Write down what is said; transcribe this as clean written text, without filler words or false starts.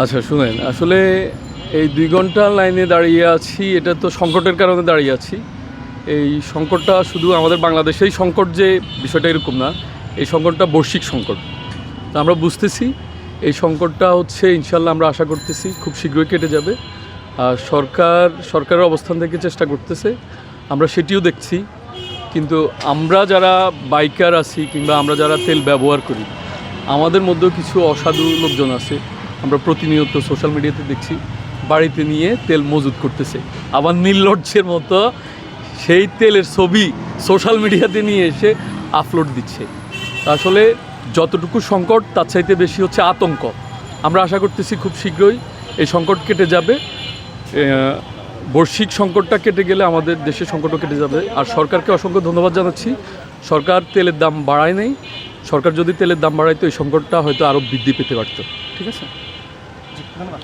আচ্ছা শুনেন, আসলে এই 2 ঘন্টা লাইনে দাঁড়িয়ে আছি, এটা তো সংকটের কারণে দাঁড়িয়ে আছি। এই সংকটটা শুধু আমাদের বাংলাদেশেই সংকট যে বিষয়টা এরকম না, এই সংকটটা বৈশ্বিক সংকট। তো আমরা বুঝতেছি এই সংকটটা হচ্ছে ইনশাল্লাহ আমরা আশা করতেছি খুব শীঘ্রই কেটে যাবে। আর সরকারের অবস্থান থেকে চেষ্টা করতেছে, আমরা সেটিও দেখছি। কিন্তু আমরা যারা বাইকার আছি কিংবা আমরা যারা তেল ব্যবহার করি, আমাদের মধ্যেও কিছু অসাধু লোকজন আছে, আমরা প্রতিনিয়ত সোশ্যাল মিডিয়াতে দেখছি বাড়িতে নিয়ে তেল মজুত করতেছে, আবার নির্লজ্জের মতো সেই তেলের ছবি সোশ্যাল মিডিয়াতে নিয়ে এসে আপলোড দিচ্ছে। আসলে যতটুকু সংকট তার চাইতে বেশি হচ্ছে আতঙ্ক। আমরা আশা করতেছি খুব শীঘ্রই এই সংকট কেটে যাবে। বৈশ্বিক সংকটটা কেটে গেলে আমাদের দেশের সংকটও কেটে যাবে। আর সরকারকে অসংখ্য ধন্যবাদ জানাচ্ছি, সরকার তেলের দাম বাড়ায় নাই। সরকার যদি তেলের দাম বাড়াইতো এই সংকটটা হয়তো আরও বৃদ্ধি পেতে পারত। ঠিক আছে, ধন্যবাদ।